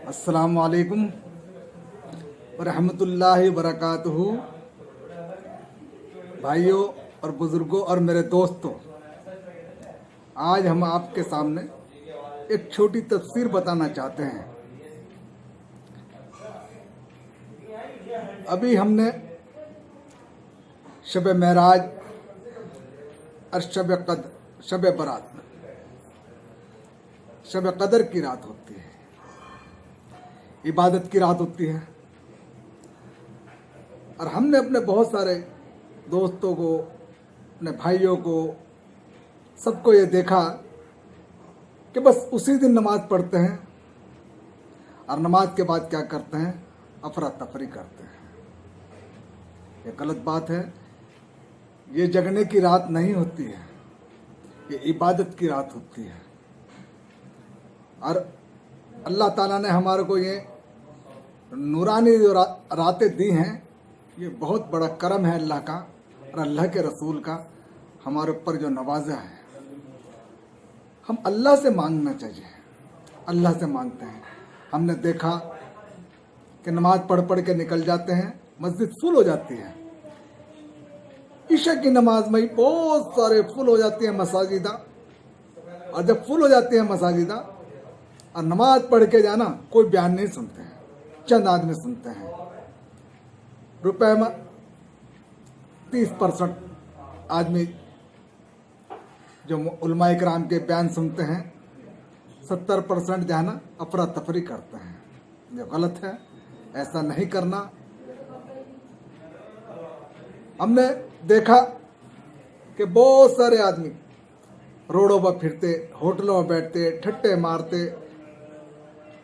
अस्सलामु अलैकुम वरहमतुल्लाहि वबरकातुहू। भाइयों और बुज़ुर्गों और मेरे दोस्तों, आज हम आपके सामने एक छोटी तफसीर बताना चाहते हैं। अभी हमने शब मेराज और शब बरात, शब कदर की रात होती है, इबादत की रात होती है। और हमने अपने बहुत सारे दोस्तों को, अपने भाइयों को, सबको ये देखा कि बस उसी दिन नमाज पढ़ते हैं और नमाज के बाद क्या करते हैं, अफरा तफरी करते हैं। ये गलत बात है। ये जगने की रात नहीं होती है, ये इबादत की रात होती है। और अल्लाह ताला ने हमारे को ये नूरानी जो रातें दी हैं, ये बहुत बड़ा करम है अल्लाह का और अल्लाह के रसूल का हमारे ऊपर जो नवाजा है। हम अल्लाह से मांगना चाहिए, अल्लाह से मांगते हैं। हमने देखा कि नमाज पढ़ पढ़ के निकल जाते हैं, मस्जिद फुल हो जाती है। ईशा की नमाज में बहुत सारे फुल हो जाती है मसाजिदा, और जब फुल हो जाती है मसाजिदा और नमाज पढ़ के जाना, कोई बयान नहीं सुनते हैं, चंद आदमी सुनते हैं। रुपए में 30% आदमी जो उलमा इकराम के बयान सुनते हैं, 70% जो है ना अफरा तफरी करते हैं। जो गलत है, ऐसा नहीं करना। हमने देखा कि बहुत सारे आदमी रोडों पर फिरते, होटलों में बैठते, ठट्टे मारते।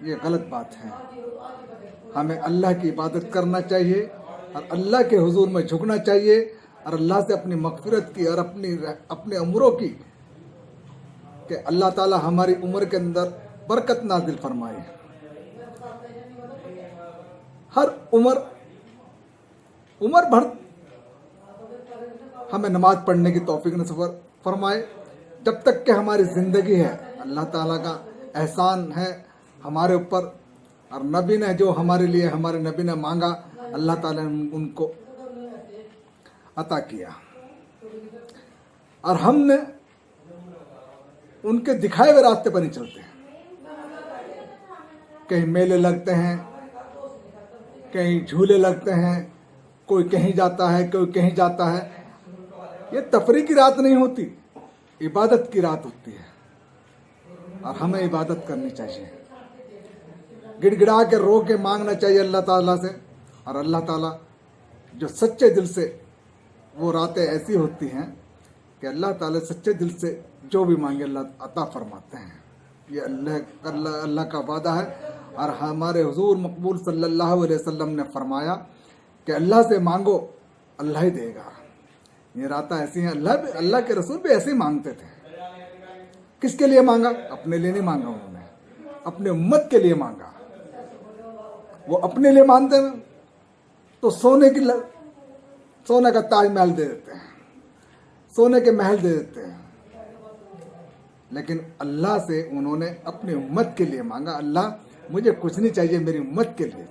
ये गलत बात है। हमें अल्लाह की इबादत करना चाहिए और अल्लाह के हुजूर में झुकना चाहिए और अल्लाह से अपनी मग़फ़िरत की और अपने उम्रों की, कि अल्लाह ताला हमारी उम्र के अंदर बरकत नाज़िल फरमाए। हर उम्र भर हमें नमाज पढ़ने की तौफीक नसीब फरमाए। जब तक कि हमारी ज़िंदगी है, अल्लाह ताला का एहसान है हमारे ऊपर। और नबी ने जो हमारे लिए, हमारे नबी ने मांगा, अल्लाह ताला ने उनको अता किया। और हमने उनके दिखाए हुए रास्ते पर नहीं चलते हैं। कहीं मेले लगते हैं, कहीं झूले लगते हैं, कोई कहीं जाता है, कोई कहीं जाता है। ये तफरीह की रात नहीं होती, इबादत की रात होती है। और हमें इबादत करनी चाहिए, गिड़गिड़ा के रो के मांगना चाहिए अल्लाह ताला से। और अल्लाह ताला जो सच्चे दिल से, वो रातें ऐसी होती हैं कि अल्लाह ताला सच्चे दिल से जो भी मांगे अल्लाह अता फरमाते हैं। ये अल्लाह का वादा है। और हमारे हुजूर मकबूल सल्लल्लाहु अलैहि वसल्लम ने फरमाया कि अल्लाह से मांगो, अल्लाह ही देगा। ये रातें ऐसी हैं। अल्लाह के रसूल भी ऐसे ही मांगते थे। किसके लिए मांगा? अपने लिए नहीं मांगा उन्होंने, अपने उम्मत के लिए मांगा। वो अपने लिए मानते हैं तो सोने का ताजमहल दे देते हैं, सोने के महल दे देते हैं। लेकिन अल्लाह से उन्होंने अपनी उम्मत के लिए मांगा। अल्लाह मुझे कुछ नहीं चाहिए, मेरी उम्मत के लिए।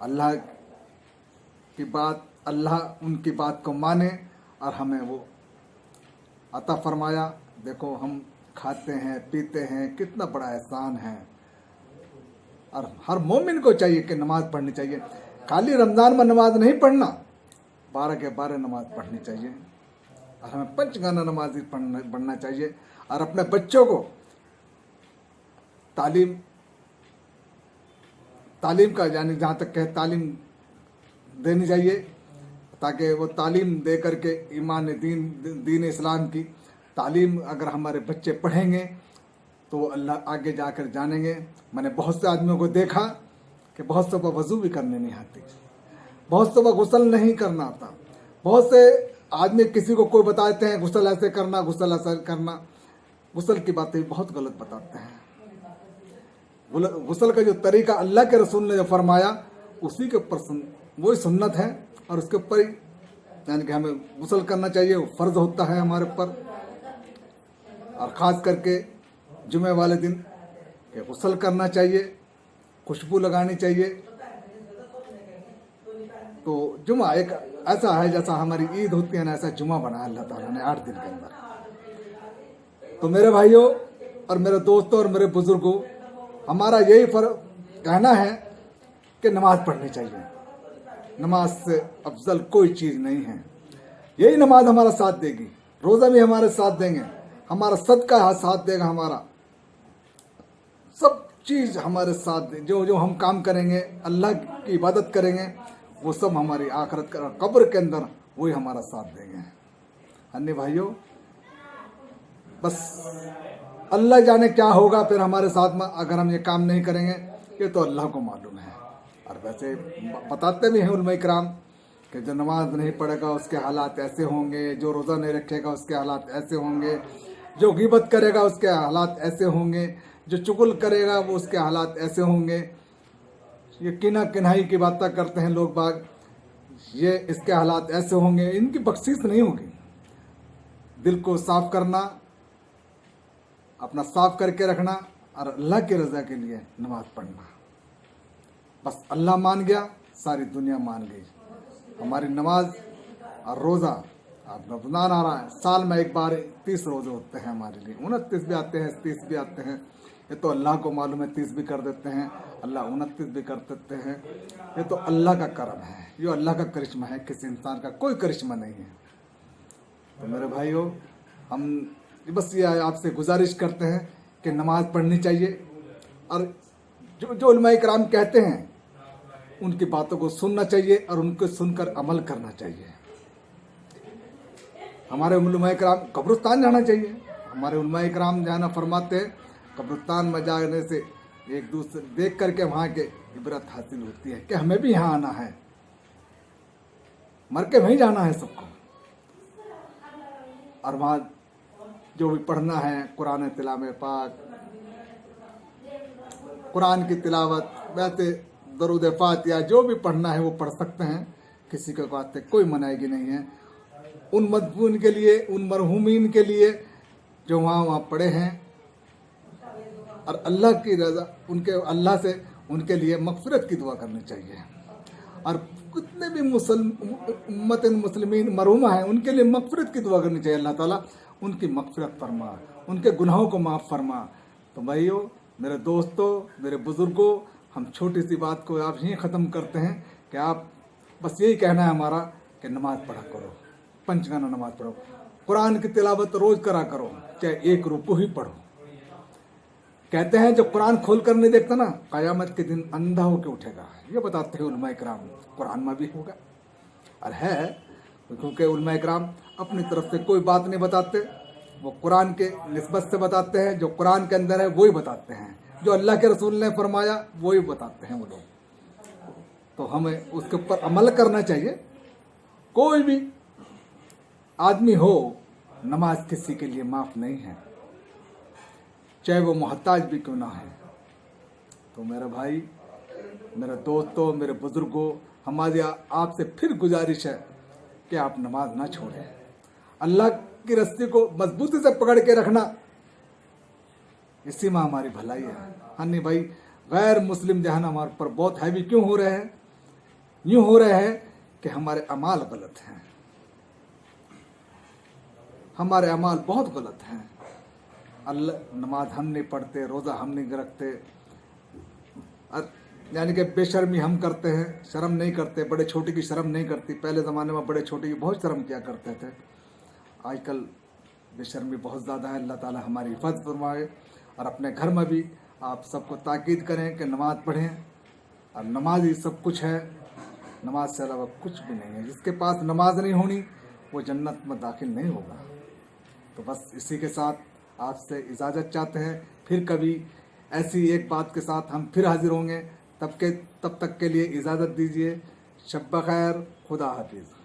अल्लाह की बात, अल्लाह उनकी बात को माने और हमें वो अता फरमाया। देखो, हम खाते हैं, पीते हैं, कितना बड़ा एहसान है। और हर मोमिन को चाहिए कि नमाज पढ़नी चाहिए। खाली रमज़ान में नमाज नहीं पढ़ना, 12 के 12 नमाज पढ़नी चाहिए। और हमें पंचगाना नमाज पढ़ना चाहिए। और अपने बच्चों को तालीम का, यानी जहाँ तक कहे, तालीम देनी चाहिए, ताकि वो तालीम दे करके ईमान दीन इस्लाम की तालीम अगर हमारे बच्चे पढ़ेंगे तो अल्लाह आगे जाकर जानेंगे। मैंने बहुत से आदमियों को देखा कि बहुत से वज़ू भी करने नहीं आती, बहुत से गुस्ल नहीं करना आता। बहुत से आदमी किसी को कोई बताते हैं गुस्ल ऐसे करना, गुस्ल ऐसे करना। गुस्ल की बातें बहुत गलत बताते हैं। गुस्ल का जो तरीका अल्लाह के रसूल ने जो फरमाया, उसी के ऊपर वही सुन्नत है। और उसके ऊपर ही यानी कि हमें गुस्ल करना चाहिए, वो फ़र्ज होता है हमारे ऊपर। और ख़ास करके जुमे वाले दिन कि कि गुस्ल करना चाहिए, खुशबू लगानी चाहिए। तो जुमा एक ऐसा है, जैसा हमारी ईद होती है ना, ऐसा जुमा बनाया अल्लाह ताला ने 8 दिन के अंदर। तो मेरे भाइयों और मेरे दोस्तों और मेरे बुजुर्गों, हमारा यही कहना है कि नमाज पढ़नी चाहिए। नमाज से अफजल कोई चीज़ नहीं है। यही नमाज हमारा साथ देगी, रोज़ा भी हमारे साथ देंगे, हमारा सदका साथ देगा, हमारा सब चीज़ हमारे साथ दे। जो जो हम काम करेंगे, अल्लाह की इबादत करेंगे, वो सब हमारी आखिरत का कब्र के अंदर वही हमारा साथ देंगे। अन्य भाइयों, बस अल्लाह जाने क्या होगा फिर हमारे साथ में अगर हम ये काम नहीं करेंगे, ये तो अल्लाह को मालूम है। और वैसे बताते भी हैं उलमा इकराम कि जो नमाज नहीं पढ़ेगा उसके हालात ऐसे होंगे, जो रोज़ा नहीं रखेगा उसके हालात ऐसे होंगे, जो गिबत करेगा उसके हालात ऐसे होंगे, जो चुगल करेगा वो उसके हालात ऐसे होंगे। ये किना किनाई की बातें करते हैं लोग बाग, ये इसके हालात ऐसे होंगे, इनकी बख्शीश नहीं होगी। दिल को साफ करना, अपना साफ करके रखना और अल्लाह की रज़ा के लिए नमाज पढ़ना। बस अल्लाह मान गया, सारी दुनिया मान गई। हमारी नमाज और रोज़ा, अब रमज़ान आ रहा है, साल में एक बार 30 रोज़े होते हैं हमारे लिए। 29 भी आते हैं, 30 भी आते हैं, ये तो अल्लाह को मालूम है। 30 भी कर देते हैं अल्लाह, 29 भी कर देते हैं। ये तो अल्लाह का करम है, ये अल्लाह का करिश्मा है, किसी इंसान का कोई करिश्मा नहीं है। तो मेरे भाइयों, हम बस ये आपसे गुजारिश करते हैं कि नमाज पढ़नी चाहिए और जो उलमा इकराम कहते हैं उनकी बातों को सुनना चाहिए और उनको सुनकर अमल करना चाहिए। हमारे उलमा इकराम कब्रिस्तान जाना चाहिए। हमारे उलमा इकराम जाना फरमाते हैं, कब्रिस्तान में जाने से एक दूसरे देख करके वहाँ के इबरत हासिल होती है कि हमें भी यहाँ आना है, मर के वहीं जाना है सबको। और वहाँ जो भी पढ़ना है, कुरान तिलावत पाक, कुरान की तिलावत, वैसे दरूद फातिहा जो भी पढ़ना है वो पढ़ सकते हैं, किसी के वास्ते कोई मनाही नहीं है। उन मदफून के लिए, उन मरहूमीन के लिए जो वहाँ पढ़े हैं, और अल्लाह की रज़ा, उनके अल्लाह से उनके लिए मग़फ़िरत की दुआ करनी चाहिए। और कितने भी उम्मत मुस्लिमीन मरहूमा हैं, उनके लिए मग़फ़िरत की दुआ करनी चाहिए। अल्लाह ताला उनकी मग़फ़िरत फरमा, उनके गुनाहों को माफ़ फरमा। तो भाइयों, मेरे दोस्तों, मेरे बुज़ुर्गों, हम छोटी सी बात को आप यहीं ख़त्म करते हैं कि आप बस यही कहना है हमारा कि नमाज़ पढ़ा करो, पंचगाना नमाज़ पढ़ो, कुरान की तिलावत रोज़ करा करो, चाहे एक रुकू ही पढ़ो। कहते हैं जब कुरान खोल कर नहीं देखता ना, क़यामत के दिन अंधा होकर उठेगा, ये बताते हैं उलमा इकराम। कुरान में भी होगा और है, क्योंकि उलमा इकराम अपनी तरफ से कोई बात नहीं बताते, वो कुरान के निस्बत से बताते हैं। जो कुरान के अंदर है वही बताते हैं, जो अल्लाह के रसूल ने फरमाया वही बताते हैं वो लोग। तो हमें उसके ऊपर अमल करना चाहिए। कोई भी आदमी हो, नमाज किसी के लिए माफ़ नहीं है, चाहे वो मोहताज भी क्यों ना है। तो मेरे भाई, मेरे दोस्तों, मेरे बुज़ुर्गों, हमारी आपसे फिर गुजारिश है कि आप नमाज ना छोड़ें। अल्लाह की रस्सी को मजबूती से पकड़ के रखना, इसी में हमारी भलाई है। हाँ नहीं भाई, गैर मुस्लिम जहान हमारे पर बहुत हैवी क्यों हो रहे हैं? यूँ हो रहे हैं कि हमारे अमाल गलत हैं, हमारे अमाल बहुत गलत हैं। अल्लाह, नमाज हम नहीं पढ़ते, रोज़ा हम नहीं रखते, यानी कि बेशर्मी हम करते हैं, शर्म नहीं करते, बड़े छोटे की शर्म नहीं करती। पहले ज़माने में बड़े छोटे की बहुत शर्म किया करते थे, आजकल बेशर्मी बहुत ज़्यादा है। अल्लाह ताला हमारी हिफाज़त फरमाए। और अपने घर में भी आप सबको ताकीद करें कि नमाज़ पढ़ें, और नमाज ही सब कुछ है, नमाज से अलावा कुछ भी नहीं है। जिसके पास नमाज नहीं होनी वो जन्नत में दाखिल नहीं होगा। तो बस इसी के साथ आपसे इजाज़त चाहते हैं। फिर कभी ऐसी एक बात के साथ हम फिर हाजिर होंगे। तब तक के लिए इजाज़त दीजिए। शब बख़ैर, खुदा हाफिज़।